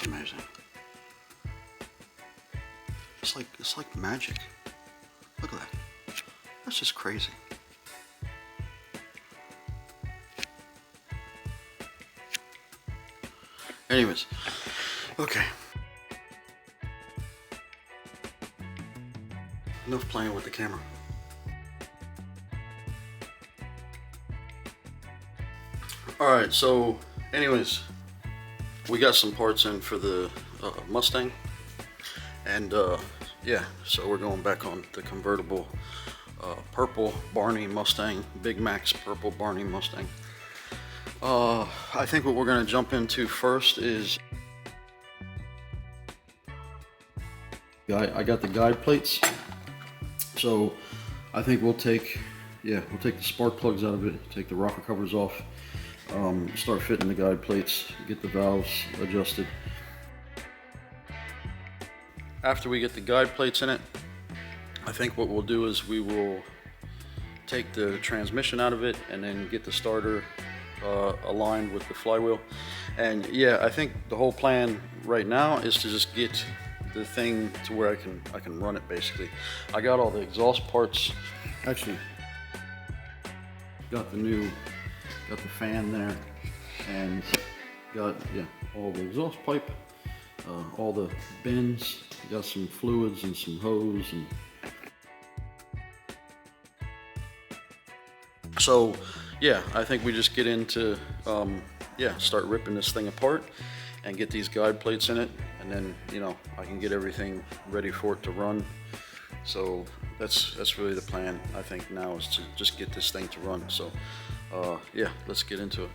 That's amazing. It's like magic. Look at that. That's just crazy. Anyways, okay. Enough playing with the camera. Alright, so anyways, we got some parts in for the Mustang, and yeah, so we're going back on the convertible purple Barney Mustang, Big Mac's purple Barney Mustang. I think what we're going to jump into first is I got the guide plates, so I think we'll take the spark plugs out of it, take the rocker covers off, start fitting the guide plates, get the valves adjusted. After we get the guide plates in it, I think what we'll do is we will take the transmission out of it and then get the starter aligned with the flywheel. And yeah, I think the whole plan right now is to just get the thing to where I can run it basically. I got all the exhaust parts, actually got the fan there, and got all the exhaust pipe, all the bins, got some fluids and some hose, and so yeah, I think we just get into start ripping this thing apart and get these guide plates in it, and then I can get everything ready for it to run. So that's really the plan, I think, now, is to just get this thing to run. So yeah, let's get into it.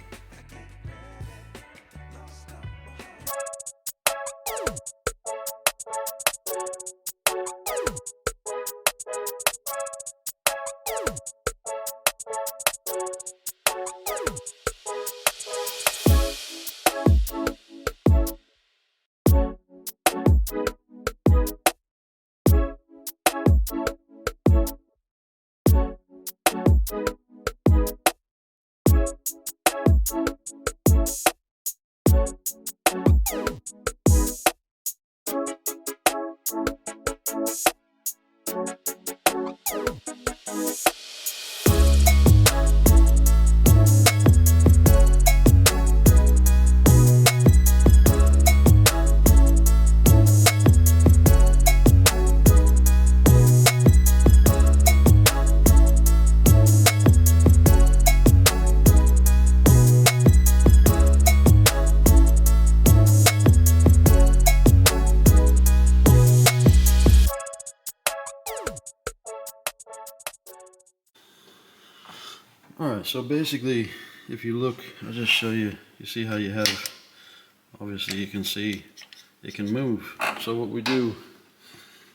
Alright, so basically, if you look, I'll just show you, you see how you have, obviously you can see it can move. So what we do,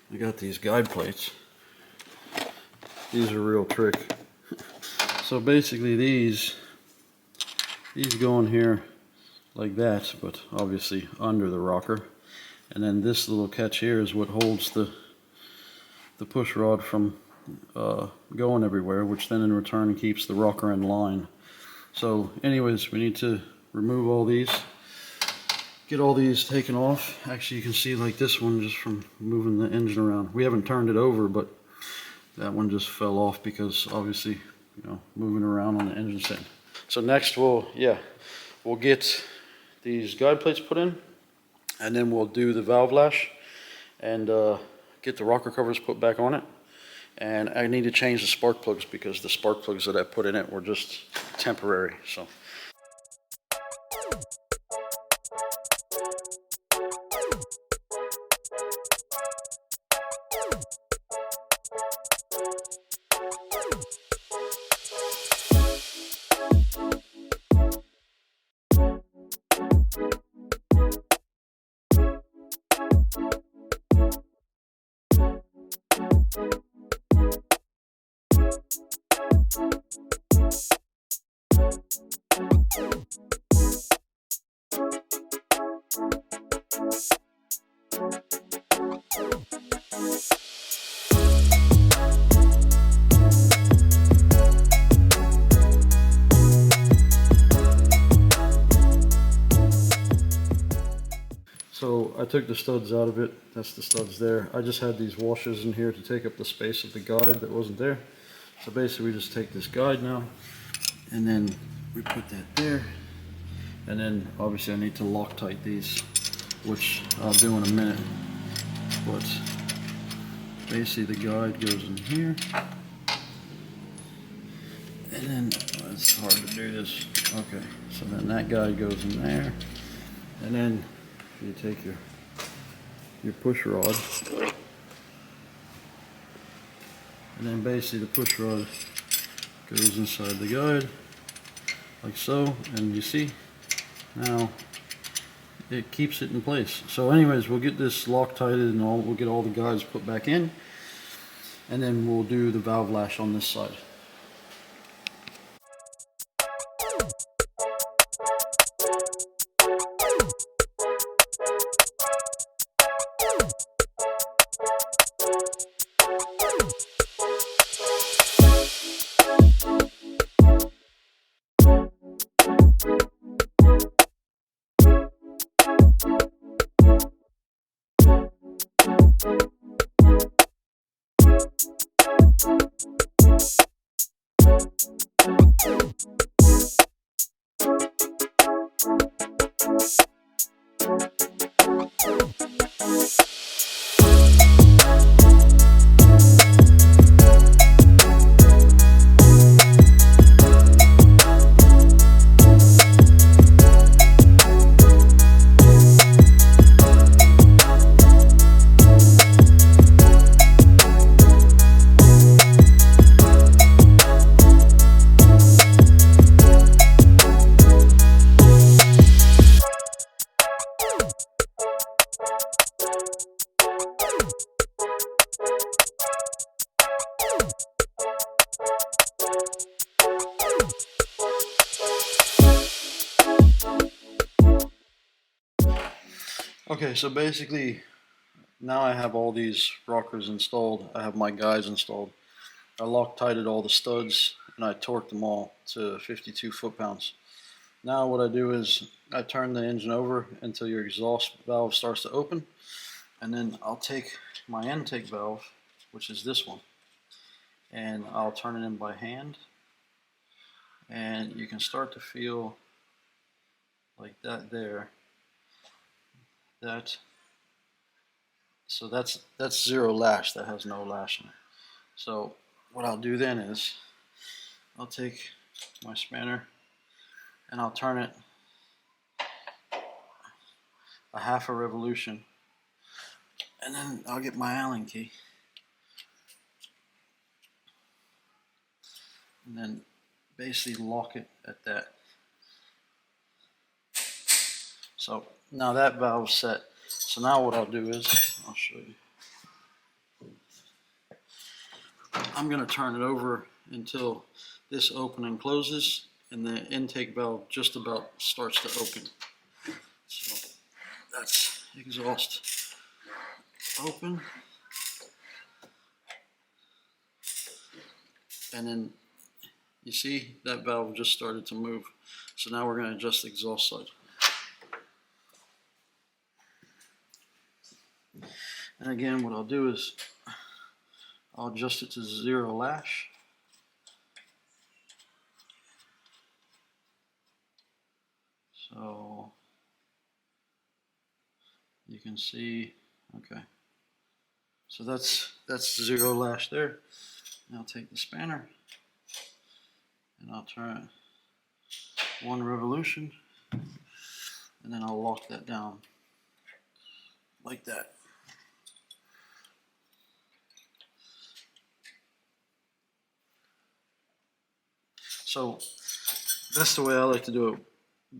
we got these guide plates. These are a real trick. So basically these go in here like that, but obviously under the rocker. And then this little catch here is what holds the push rod from going everywhere, which then in return keeps the rocker in line. So anyways, we need to remove all these, get all these taken off. Actually, you can see like this one, just from moving the engine around. We haven't turned it over, but that one just fell off because obviously, moving around on the engine set. So next we'll get these guide plates put in, and then we'll do the valve lash and get the rocker covers put back on it. And I need to change the spark plugs because the spark plugs that I put in it were just temporary. So So I took the studs out of it. That's the studs there. I just had these washers in here to take up the space of the guide that wasn't there. So basically we just take this guide now and then we put that there. And then obviously I need to Loctite these, which I'll do in a minute. But basically the guide goes in here. And then, it's hard to do this. Okay, so then that guide goes in there. And then you take your push rod. And then basically the push rod goes inside the guide, like so. And you see, now it keeps it in place. So anyways, we'll get this Loctited and we'll get all the guides put back in. And then we'll do the valve lash on this side. Okay, so basically now I have all these rockers installed. I have my guides installed. I Loctited all the studs and I torqued them all to 52 foot-pounds. Now what I do is I turn the engine over until your exhaust valve starts to open, and then I'll take my intake valve, which is this one, and I'll turn it in by hand, and you can start to feel like that there. So that's zero lash. That has no lash in it. So what I'll do then is I'll take my spanner and I'll turn it a half a revolution, and then I'll get my Allen key and then basically lock it at that. So now that valve's set. So now what I'll do is, I'll show you. I'm going to turn it over until this opening closes and the intake valve just about starts to open. So that's exhaust open. And then you see that valve just started to move. So now we're going to adjust the exhaust side. And again, what I'll do is I'll adjust it to zero lash. So you can see, okay. So that's zero lash there. And I'll take the spanner and I'll turn it one revolution, and then I'll lock that down like that. So that's the way I like to do it.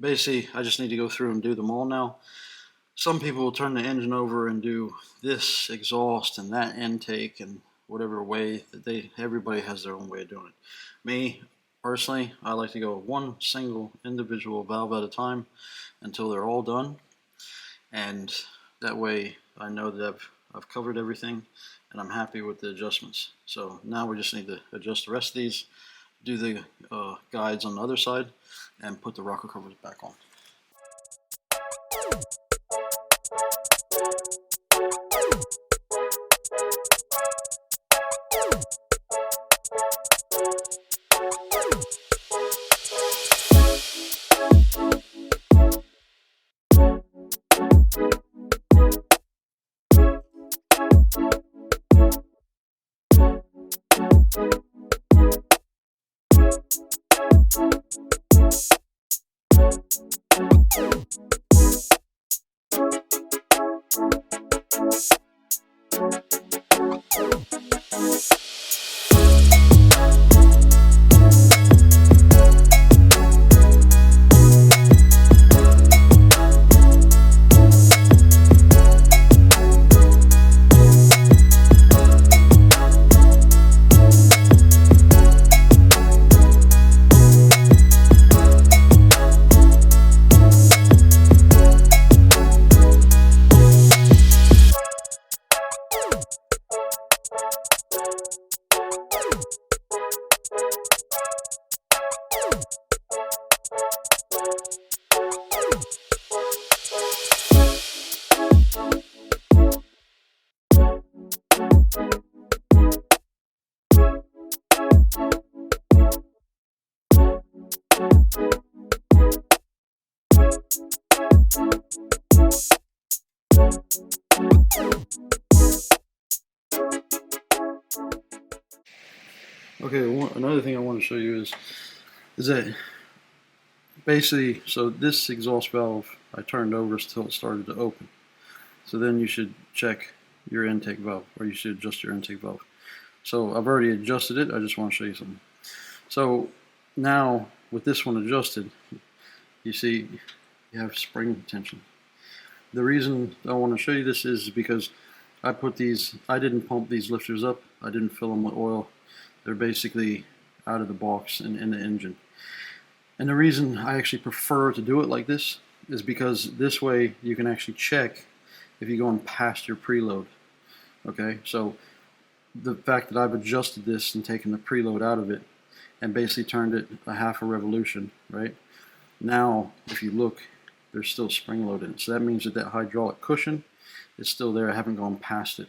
Basically, I just need to go through and do them all now. Some people will turn the engine over and do this exhaust and that intake and whatever way that everybody has their own way of doing it. Me, personally, I like to go one single individual valve at a time until they're all done. And that way I know that I've covered everything and I'm happy with the adjustments. So now we just need to adjust the rest of these, do the guides on the other side, and put the rocker covers back on. Okay, another thing I want to show you is that basically, so this exhaust valve I turned over until it started to open. So then you should check your intake valve, or you should adjust your intake valve. So I've already adjusted it, I just want to show you something. So now with this one adjusted, you see you have spring tension. The reason I want to show you this is because I didn't pump these lifters up, I didn't fill them with oil. They're basically out of the box and in the engine. And the reason I actually prefer to do it like this is because this way you can actually check if you're going past your preload. Okay, so the fact that I've adjusted this and taken the preload out of it and basically turned it a half a revolution, right? Now, if you look, there's still spring load in it. So that means that hydraulic cushion is still there. I haven't gone past it.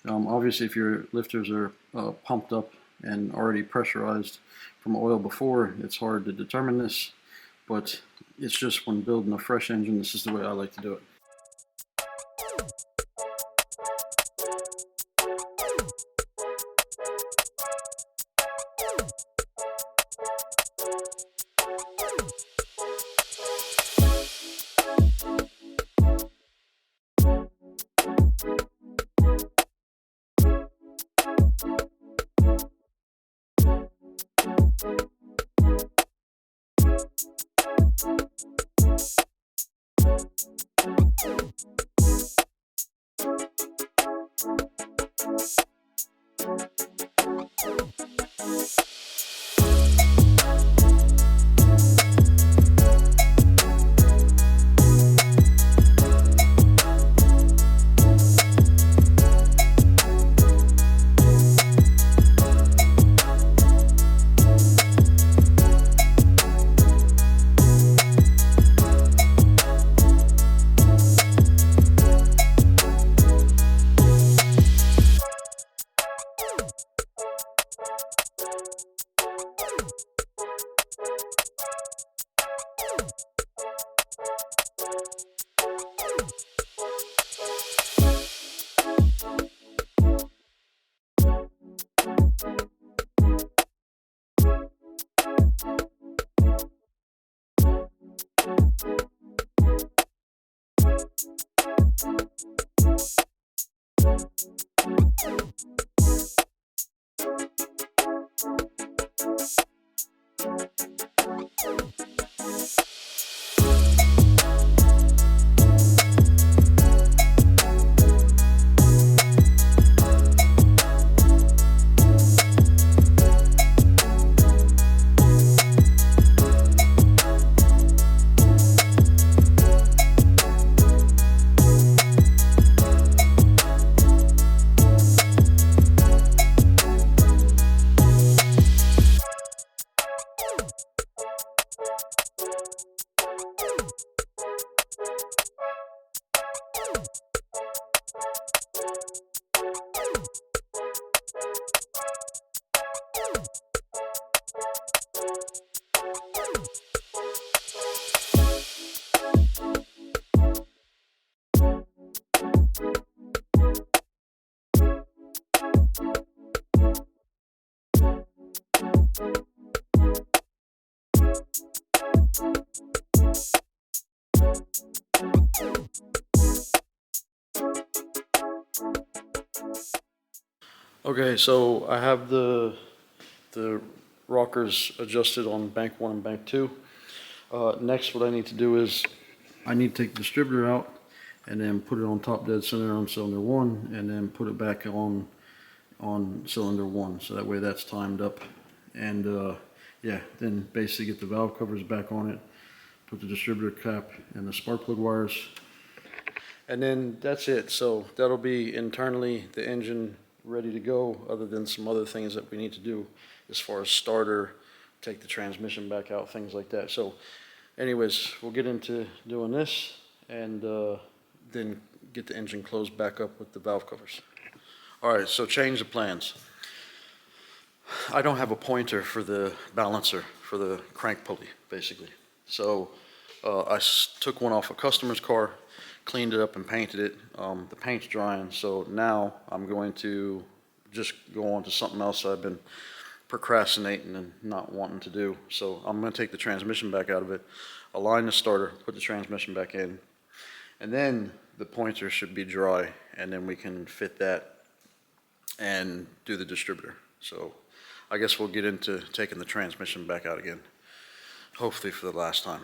Obviously, if your lifters are pumped up and already pressurized from oil before, it's hard to determine this, but it's just when building a fresh engine, this is the way I like to do it. Okay, so I have the rockers adjusted on bank 1 and bank 2. Next, what I need to do is I need to take the distributor out and then put it on top dead center on cylinder 1, and then put it back on cylinder 1, so that way that's timed up. And yeah, then basically get the valve covers back on it, put the distributor cap and the spark plug wires, and then that's it. So that'll be internally the engine ready to go, other than some other things that we need to do as far as starter, take the transmission back out, things like that. So anyways, we'll get into doing this, and then get the engine closed back up with the valve covers. All right, so change of plans. I don't have a pointer for the balancer, for the crank pulley, basically. So I took one off a customer's car, cleaned it up and painted it. The paint's drying, so now I'm going to just go on to something else I've been procrastinating and not wanting to do. So I'm going to take the transmission back out of it, align the starter, put the transmission back in, and then the pointer should be dry, and then we can fit that and do the distributor. So I guess we'll get into taking the transmission back out again, hopefully for the last time.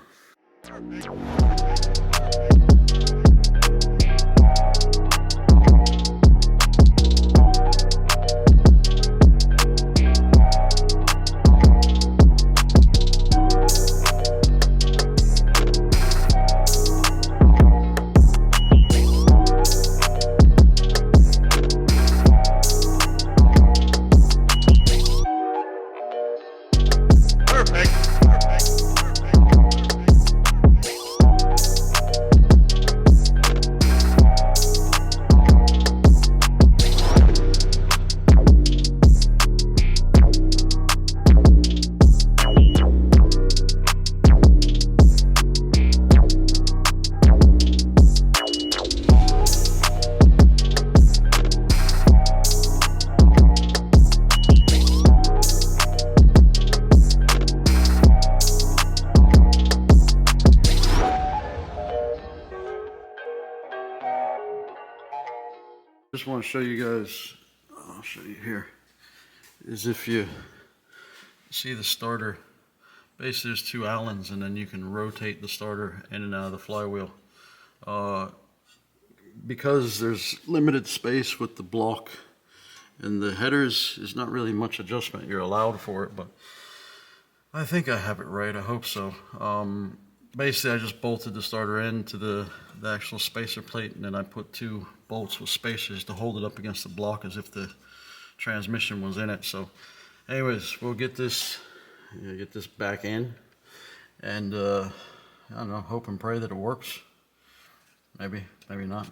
Just want to show you guys, I'll show you here, is if you see the starter, basically there's two Allens, and then you can rotate the starter in and out of the flywheel. Because there's limited space with the block and the headers, there's not really much adjustment you're allowed for it, but I think I have it right, I hope so. Basically I just bolted the starter into the actual spacer plate, and then I put two bolts with spacers to hold it up against the block as if the transmission was in it. So anyways, we'll get this back in, and I don't know, hope and pray that it works. Maybe not.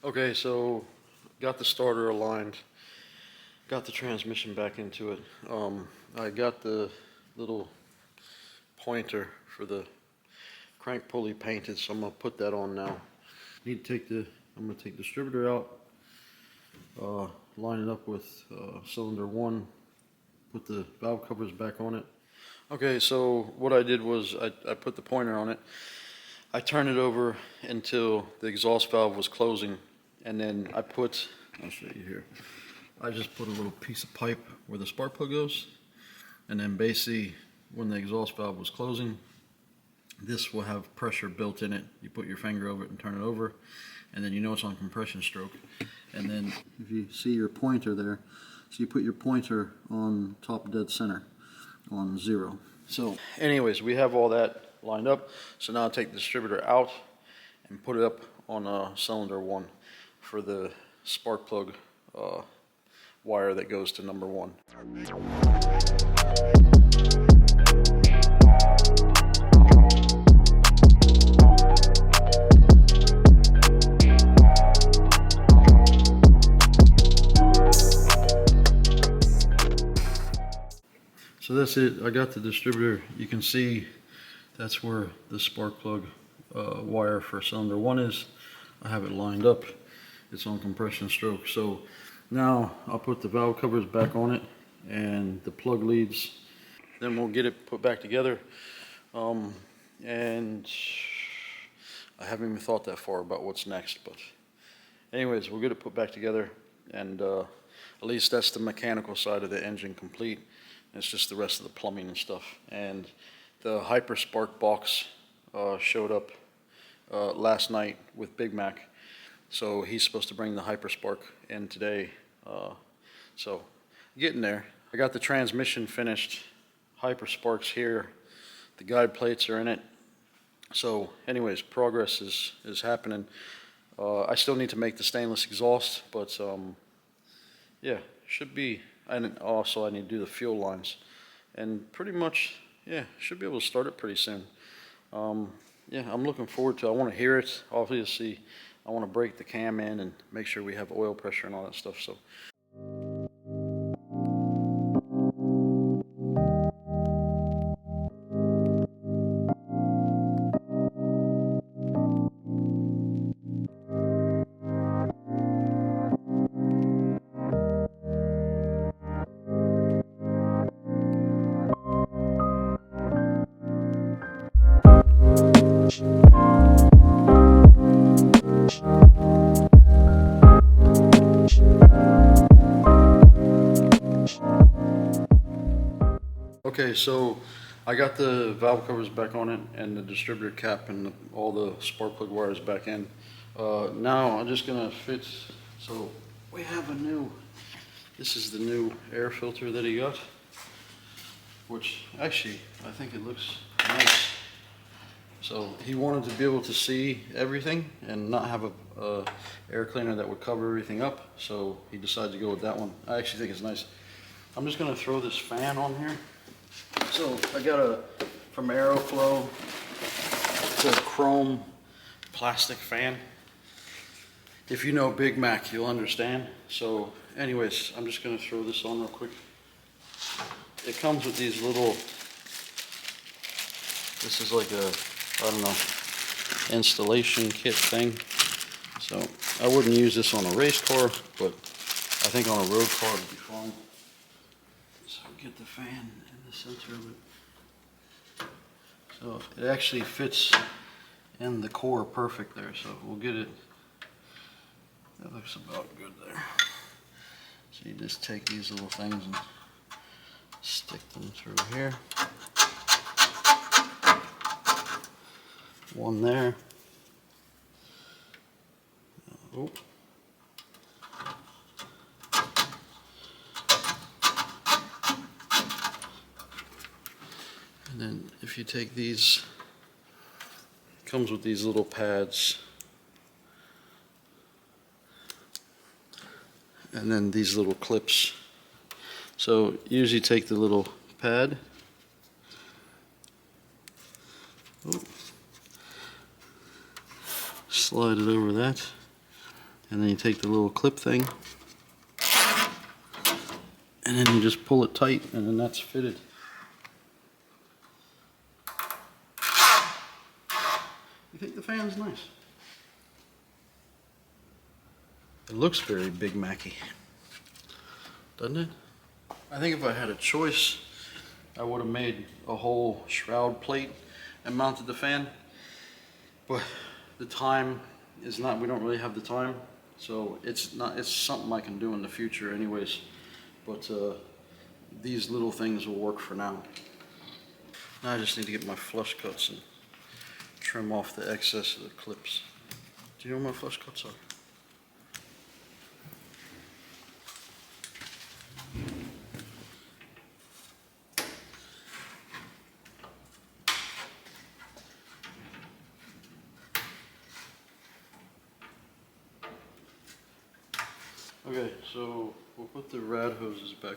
Okay, so got the starter aligned, got the transmission back into it. I got the little pointer for the crank pulley painted, so I'm gonna put that on now. I'm gonna take the distributor out, line it up with cylinder 1, put the valve covers back on it. Okay, so what I did was I put the pointer on it. I turned it over until the exhaust valve was closing, and then I'll show you here. I just put a little piece of pipe where the spark plug goes, and then basically when the exhaust valve was closing, this will have pressure built in it. You put your finger over it and turn it over, and then you know it's on compression stroke. And then if you see your pointer there, so you put your pointer on top dead center on 0. So anyways, we have all that lined up. So now I'll take the distributor out and put it up on cylinder 1 for the spark plug wire that goes to number 1. So that's it. I got the distributor. You can see that's where the spark plug wire for cylinder 1 is. I have it lined up. It's on compression stroke. So now I'll put the valve covers back on it and the plug leads. Then we'll get it put back together. And I haven't even thought that far about what's next. But anyways, we'll get it put back together. And at least that's the mechanical side of the engine complete. It's just the rest of the plumbing and stuff. And the Hyperspark box showed up last night with Big Mac. So he's supposed to bring the Hyperspark in today. So getting there. I got the transmission finished. Hyperspark's here. The guide plates are in it. So anyways, progress is happening. I still need to make the stainless exhaust, but yeah, should be. And also I need to do the fuel lines, and pretty much, yeah, should be able to start it pretty soon. Yeah, I'm looking forward to it. I want to hear it. Obviously, I want to break the cam in and make sure we have oil pressure and all that stuff. So. Okay, so I got the valve covers back on it and the distributor cap and all the spark plug wires back in. Now I'm just gonna fit, so we have a new, this is the new air filter that he got, which actually I think it looks nice. So he wanted to be able to see everything and not have a air cleaner that would cover everything up, so he decided to go with that one. I actually think it's nice. I'm just gonna throw this fan on here. So I got from Aeroflow, it's a chrome plastic fan. If you know Big Mac, you'll understand. So anyways, I'm just gonna throw this on real quick. It comes with these little, this is like a, I don't know, installation kit thing. So I wouldn't use this on a race car, but I think on a road car it would be fine. So get the fan in the center of it. So it actually fits in the core perfect there. So we'll get it. That looks about good there. So you just take these little things and stick them through here. One there. Oh. And then if you take these, it comes with these little pads. And then these little clips. So usually take the little pad. Oh. Slide it over that. And then you take the little clip thing. And then you just pull it tight, and then that's fitted. You think the fan's nice? It looks very Big Mac-y, doesn't it? I think if I had a choice, I would have made a whole shroud plate and mounted the fan. But the time is not, we don't really have the time. So it's something I can do in the future anyways. But these little things will work for now. Now I just need to get my flush cuts and trim off the excess of the clips. Do you know where my flush cuts are? Okay, so we'll put the rad hoses back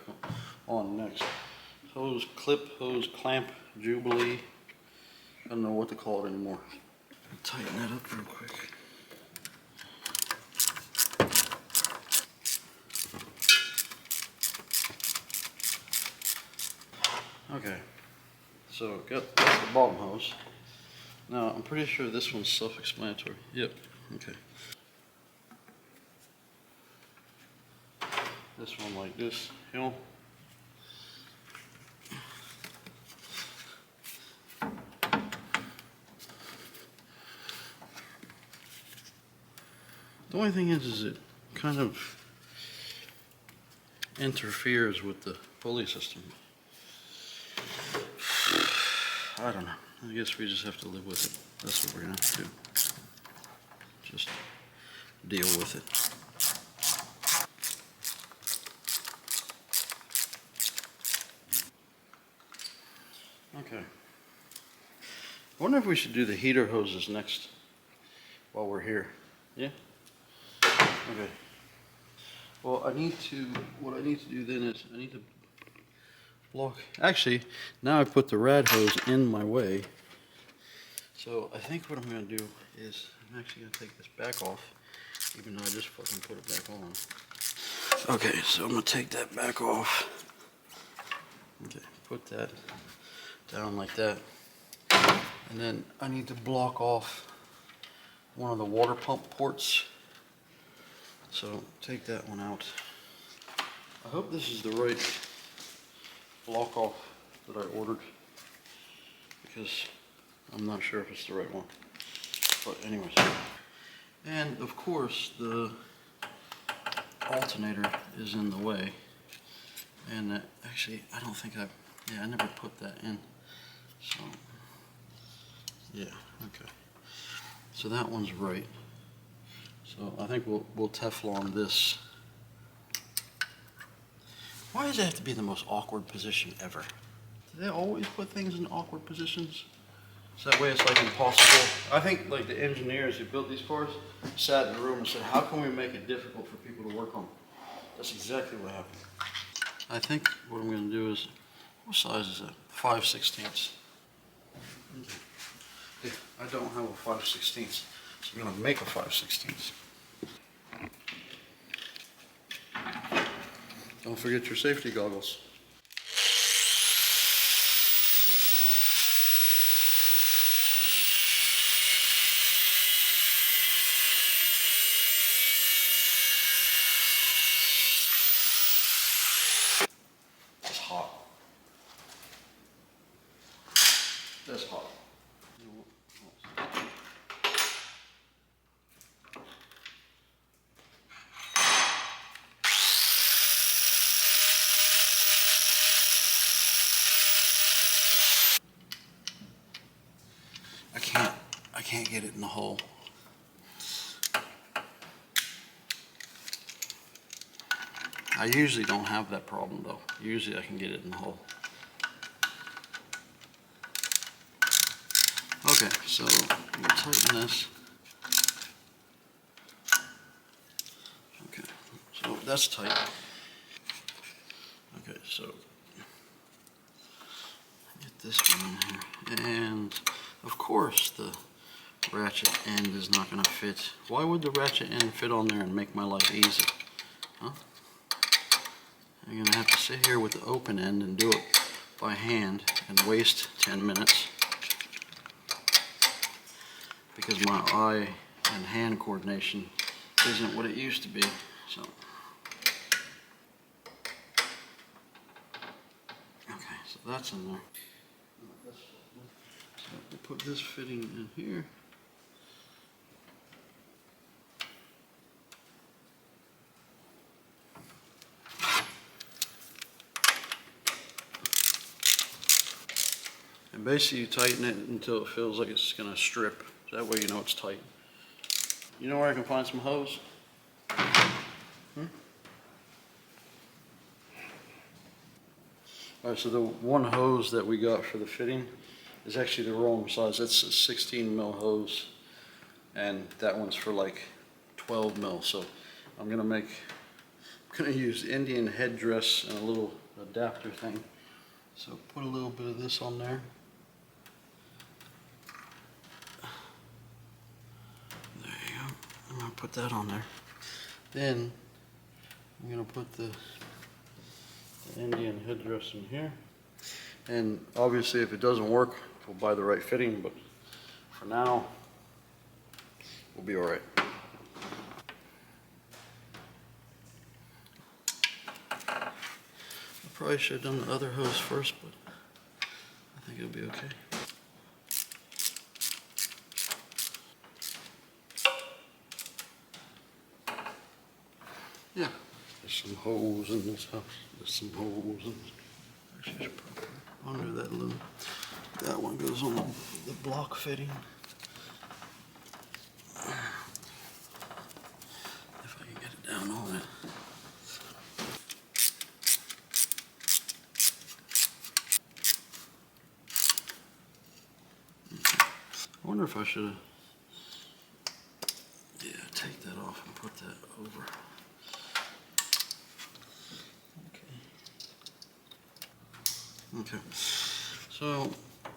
on next. Hose clip, hose clamp, Jubilee. I don't know what to call it anymore. Tighten that up real quick. Okay, so that's the bottom hose. Now I'm pretty sure this one's self-explanatory. Yep. Okay. This one like this, you know. The only thing is it kind of interferes with the pulley system. I don't know. I guess we just have to live with it. That's what we're gonna have to do. Just deal with it. Okay. I wonder if we should do the heater hoses next while we're here. Yeah? Okay. Well, what I need to do then is I need to block. Actually, now I put the rad hose in my way. So I think what I'm going to do is I'm actually going to take this back off, even though I just fucking put it back on. Okay, so I'm going to take that back off. Okay, put that down like that. And then I need to block off one of the water pump ports. So take that one out. I hope this is the right block off that I ordered, because I'm not sure if it's the right one. But anyways. And of course the alternator is in the way. And actually I don't think I never put that in. So yeah, okay. So that one's right. So I think we'll Teflon this. Why does it have to be the most awkward position ever? Do they always put things in awkward positions? So that way it's like impossible. I think like the engineers who built these cars sat in the room and said, how can we make it difficult for people to work on? That's exactly what happened. I think what I'm going to do is, what size is that? 5/16. Yeah, I don't have a 5/16, so I'm going to make a 5/16. Don't forget your safety goggles. It's hot. That's hot. I can't get it in the hole. I usually don't have that problem though. Usually I can get it in the hole. Okay, so we'll tighten this. Okay, so that's tight. Okay, so get this one in here. And of course the ratchet end is not going to fit. Why would the ratchet end fit on there and make my life easy? Huh? I'm going to have to sit here with the open end and do it by hand and waste 10 minutes because my eye and hand coordination isn't what it used to be. So, okay, so that's in there. So we'll put this fitting in here. And basically you tighten it until it feels like it's going to strip. That way you know it's tight. You know where I can find some hose? Alright, so the one hose that we got for the fitting is actually the wrong size. That's a 16 mil hose, and that one's for like 12 mil. So I'm gonna use Indian headdress and a little adapter thing. So put a little bit of this on there. There you go. I'm gonna put that on there. Then I'm gonna put the Indian headdress in here. And obviously if it doesn't work, we'll buy the right fitting, but for now, we'll be all right. I probably should have done the other hose first, but I think it'll be okay. Yeah, there's some holes in this house. There's some holes in this. Actually, I should probably put it under that little. That one goes on the block fitting. If I can get it down on it. I wonder if I should have. Yeah, take that off and put that over. Okay, so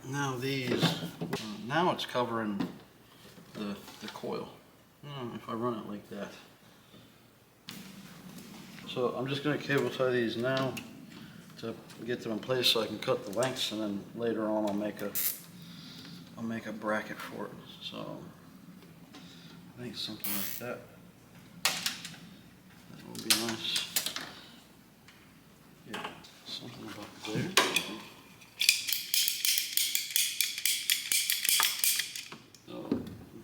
now now it's covering the coil. If I run it like that. So I'm just going to cable tie these now to get them in place so I can cut the lengths, and then later on I'll make a bracket for it. So I think something like that. That will be nice. Yeah, something about there. So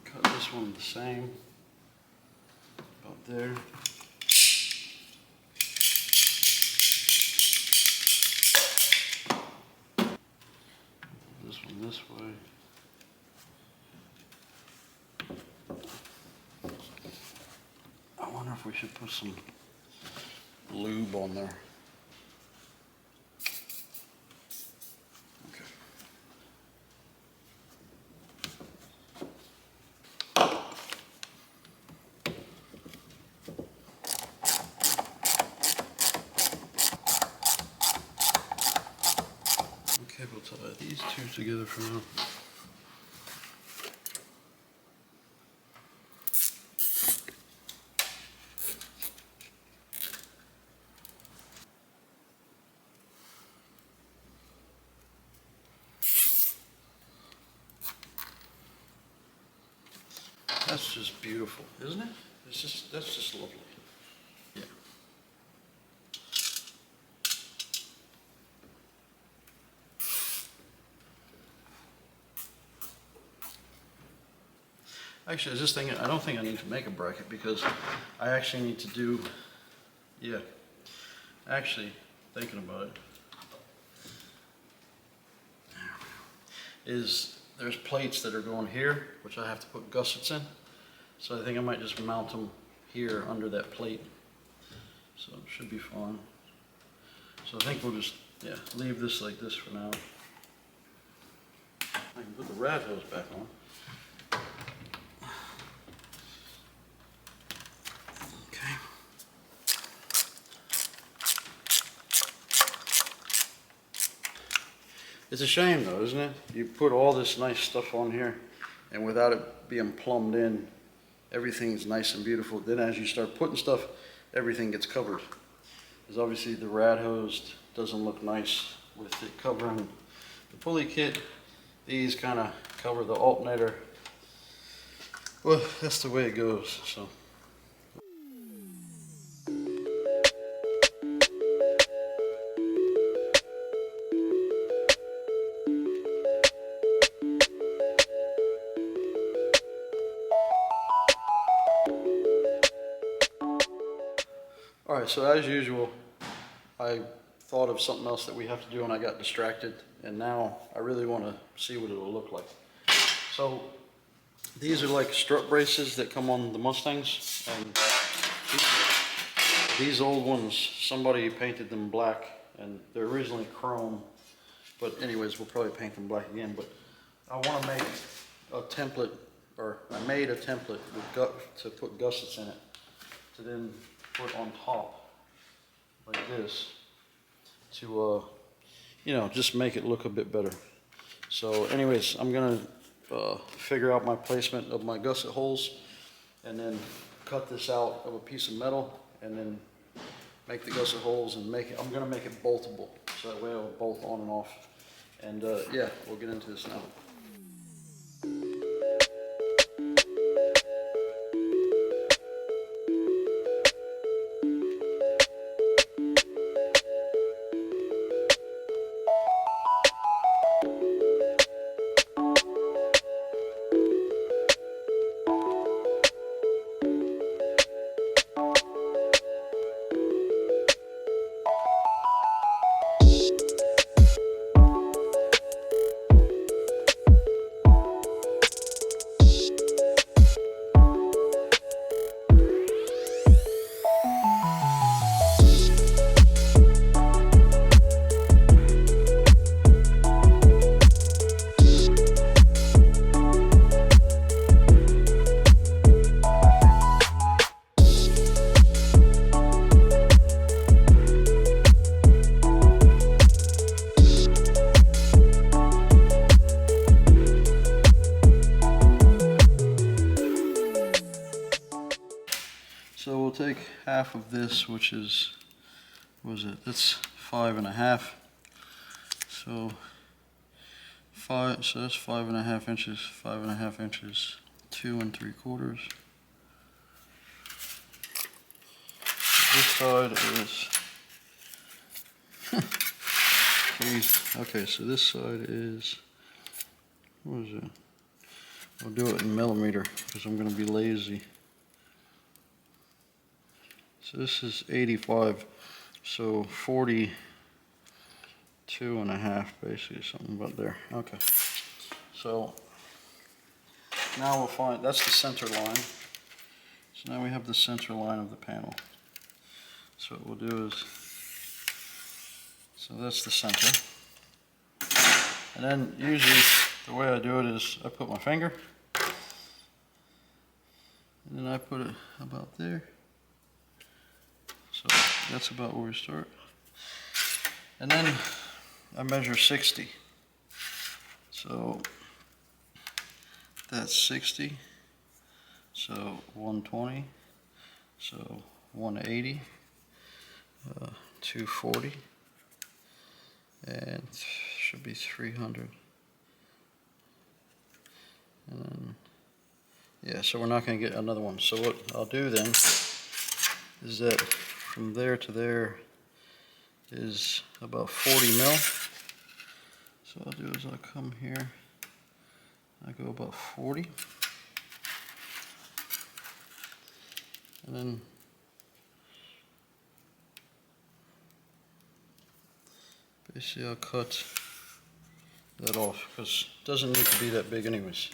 cut this one the same, about there. This one this way. I wonder if we should put some lube on there. Okay, we'll tie these two together for now. That's just beautiful, isn't it? That's just lovely. Yeah. Actually, is this thing, I don't think I need to make a bracket because I actually need to do, yeah, actually, thinking about it, there's plates that are going here, which I have to put gussets in. So I think I might just mount them here under that plate. So it should be fine. So I think we'll just, yeah, leave this like this for now. I can put the rat hose back on. Okay. It's a shame though, isn't it? You put all this nice stuff on here, and without it being plumbed in, everything's nice and beautiful. Then as you start putting stuff, everything gets covered. Because obviously the rad hose doesn't look nice with it covering the pulley kit. These kind of cover the alternator. Well, that's the way it goes. So. Alright, so as usual, I thought of something else that we have to do and I got distracted, and now I really want to see what it'll look like. So These are like strut braces that come on the Mustangs, and these old ones, somebody painted them black, and they're originally chrome, but anyways, we'll probably paint them black again. But I want to make a template, or I made a template with to put gussets in it, to then put on top like this, to you know, just make it look a bit better. So anyways, I'm gonna figure out my placement of my gusset holes, and then cut this out of a piece of metal, and then make the gusset holes and make it. I'm gonna make it boltable, so that way it'll bolt on and off. And yeah, we'll get into this now. So we'll take half of this, which is, what is it? That's 5.5. So so that's 5.5 inches, 5.5 inches, 2 3/4. This side is please. Okay, so this side is, what is it? I'll do it in millimeter because I'm going to be lazy. So this is 85, so 42.5, basically, something about there. Okay, so now we'll find, that's the center line. So now we have the center line of the panel. So what we'll do is, so that's the center. And then usually the way I do it is I put my finger, and then I put it about there. So that's about where we start. And then I measure 60. So that's 60. So 120. So 180. 240. And should be 300. And then, yeah, so we're not going to get another one. So what I'll do then is that from there to there is about 40 mil. So what I'll do is I'll come here, I go about 40, and then basically I'll cut that off because it doesn't need to be that big anyways.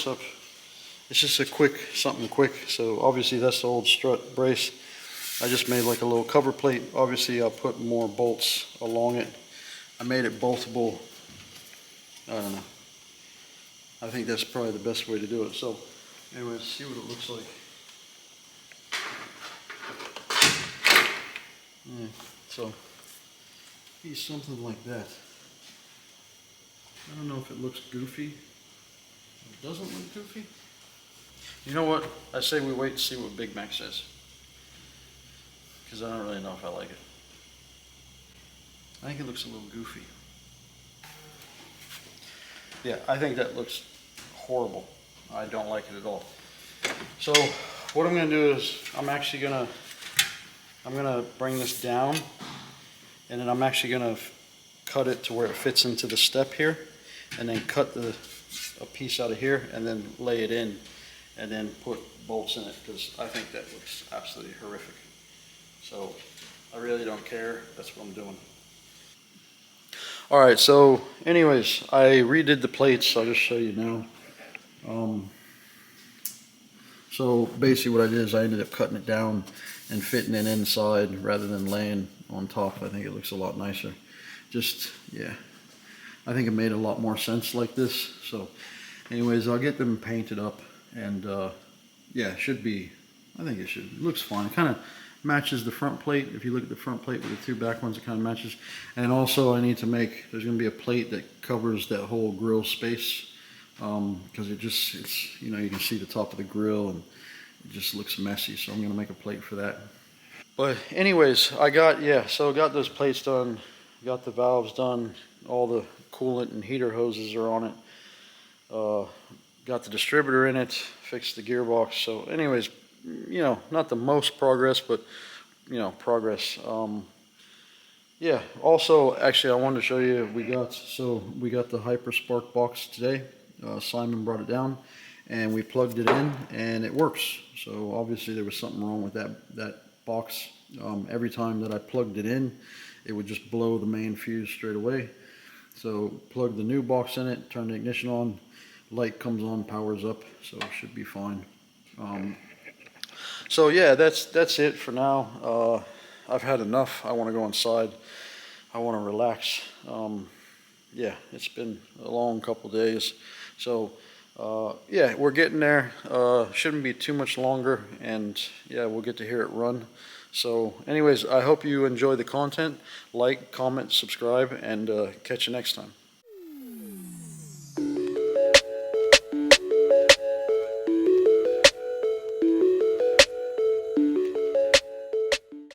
parts up. It's just a quick, something quick. So obviously that's the old strut brace. I just made like a little cover plate. Obviously I'll put more bolts along it. I made it boltable. I don't know. I think that's probably the best way to do it. So anyways, see what it looks like. Yeah, so be something like that. I don't know if it looks goofy. It doesn't look goofy. You know what? I say we wait to see what Big Mac says. Because I don't really know if I like it. I think it looks a little goofy. Yeah, I think that looks horrible. I don't like it at all. So what I'm gonna do is I'm gonna bring this down, and then I'm actually gonna cut it to where it fits into the step here, and then cut a piece out of here and then lay it in, and then put bolts in it, because I think that looks absolutely horrific. So I really don't care. That's what I'm doing. All right, so anyways, I redid the plates. I'll just show you now. So basically what I did is I ended up cutting it down and fitting it inside rather than laying on top. I think it looks a lot nicer. Just, yeah, I think it made a lot more sense like this. So anyways, I'll get them painted up, and yeah, it should be, I think it looks fine. It kind of matches the front plate. If you look at the front plate with the two back ones, it kind of matches. And also I need to make, there's going to be a plate that covers that whole grill space, because it's, you know, you can see the top of the grill and it just looks messy. So I'm going to make a plate for that. But anyways, I got those plates done, got the valves done, all the coolant and heater hoses are on it, got the distributor in it, fixed the gearbox. So anyways, you know, not the most progress, but you know, progress. Yeah, also actually I wanted to show you, we got the HyperSpark box today. Simon brought it down and we plugged it in and it works. So obviously there was something wrong with that box. Every time that I plugged it in, it would just blow the main fuse straight away. So plug the new box in it, turn the ignition on, light comes on, powers up, so it should be fine. So yeah, that's it for now. I've had enough. I want to go inside. I want to relax. Yeah, it's been a long couple days. So yeah, we're getting there. Shouldn't be too much longer, and yeah, we'll get to hear it run. So anyways, I hope you enjoy the content. Like, comment, subscribe, and catch you next time.